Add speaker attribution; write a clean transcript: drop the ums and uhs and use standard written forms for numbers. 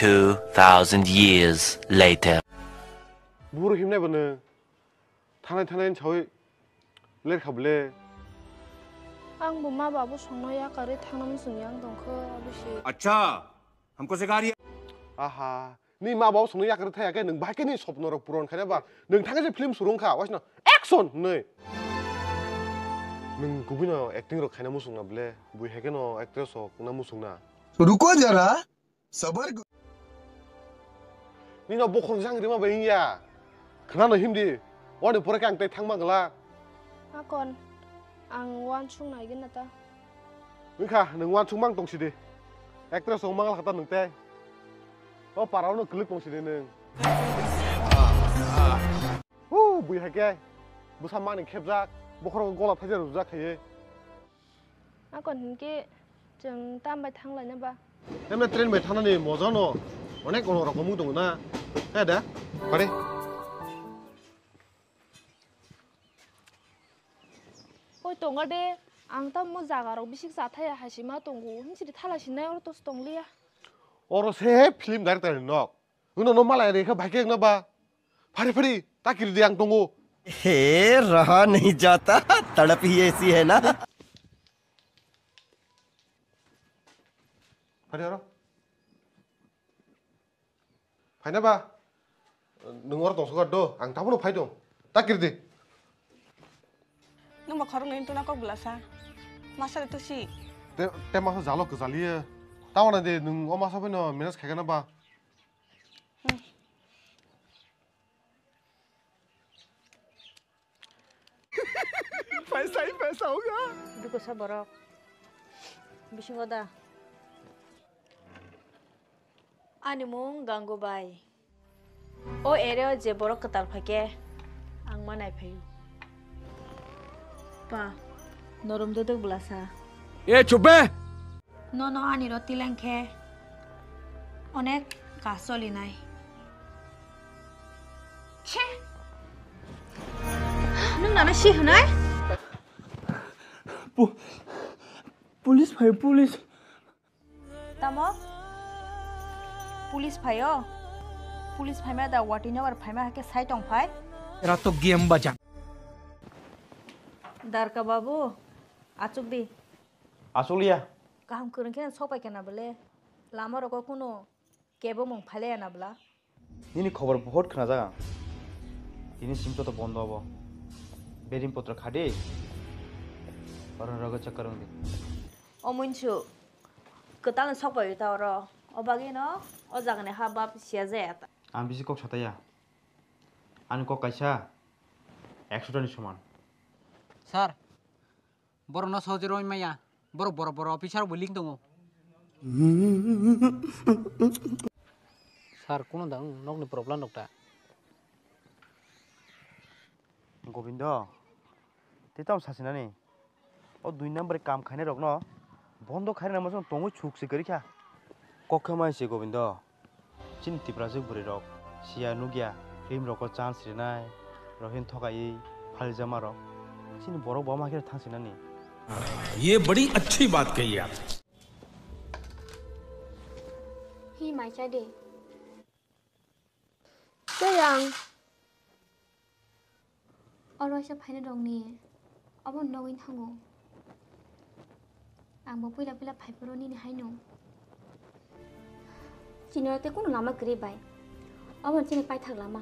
Speaker 1: 2,000 years later.
Speaker 2: 뭐로 힘내보는 타는 저희 레 가블레
Speaker 3: आं मा बाबू संनाया गारि थांनानै जोंनि आं दंखो बेसे
Speaker 4: अच्छा हमको सिखा रही है
Speaker 2: 아하 니 마바오 손을 약을 타야게 능 바뀌니 섭노로 부러운 카냐바 능 타게제 필름 수롱카 와시나 액션 네 능 구비너 액팅으로 카냐 무슨 나블레 뭐 해게너 액트레서 나 무슨 나
Speaker 5: रुको जरा सबर
Speaker 2: 니너 보콘 상리마 베이야 그나너 힘디 와니 보라게 앙때 탕망글라
Speaker 3: 아건 안 완충 나이겠나다
Speaker 2: 응카 능 완충망 동시디 액트레서 엉망을 갖다 능때 바라오는 글릭 동시디는 뭐 해게 무슨 말이 캡작 뭐그런 골라 타제로 주작해
Speaker 3: 아건 이게 좀 땀발 탕라냐 봐
Speaker 2: 때문에 트레인 왜 타느니 뭐잖아 어nek 거라고 뭉동나 해야 돼 빨리
Speaker 3: ôi tổng ở đây anh ta mua giả gà rồi bị xích giả thay à hay chỉ mà tổng ngủ hình chỉ thay là chỉ này rồi tôi tổng lia
Speaker 2: 어러세 필름 다이렉터는 너 은어 너 말아야 돼 그 밝게 나 봐 파리 ताकि दियांग तोंगो
Speaker 5: हे रहा नहीं जाता तड़प ही ऐसी है ना
Speaker 2: 파리 알아 파이나 봐 능어로 동서가 너안 타보노 파이동 ताकि 디
Speaker 6: nung mà khó ngấy tôi nó có bữa sa mà sao tôi xí
Speaker 2: 때 마서 잘로 그 잘리에 따와는데 능 엄마 사배너 메나스 개가나 봐 पैसा होगा
Speaker 7: दुको सब बरक बिसिंगदा आनिमुं गांगुबाई ओ एरे जे बरक कताल फाके आं मानाय फायु पा नरम ददक ब्लासा
Speaker 4: ए चुप बे
Speaker 7: नो नो आनि रति लेंखे अनेक कासली नाय छे नों नाना सि होनाय
Speaker 6: पुलिस भाई पुलिस
Speaker 7: तामो पुलिस भाइयो पुलिस भाइमा दा वाटिनो और भाइमा हके साइटों भाइ
Speaker 4: तेरा तो गेम बजा
Speaker 7: दारका बाबू आचुक दी
Speaker 8: आसुलिया
Speaker 7: गाहाम खोरंखे सबाय केना बले लामा रको कुनो केबो मं फाले ना बला
Speaker 8: निनी खबर बहुत खोना जागा दिनी सिम तो बंद हबो बेरिम पत्र खादे और रग चक्कर दे
Speaker 7: अमुनसु कतान सबाय तावर अबागे न अ जागने हाबाब सिया जायाता
Speaker 8: आं बिजि कक साताया आं कक कायसा 100 टानि समान
Speaker 9: सार बरनो सहजरो माया बर अफिसार बोलिं दङ सार कुनो दं नगनि प्रब्लेम नकटा
Speaker 8: गोविंद तेताव सासिनानि ओ 2 नम्बर काम खाने रक न बन्द खाने नमस तंगु छुकसे करिखा कखमाइसे गोविंद चिन्तिप्रा जो बुरे रक सिया नुगिया फिल्म रक चान्स रिनाय रहिन थगायै फालजामा रक चिन बरो बमा के थांसिनानि
Speaker 4: ये बड़ी अच्छी बात कही आप
Speaker 3: hi mai chai de sayang oro sa phaina dong ni abon nowin hango ang bo pila phaiporo ni haino chinarte kono lama kre bai abon chine pai thak lama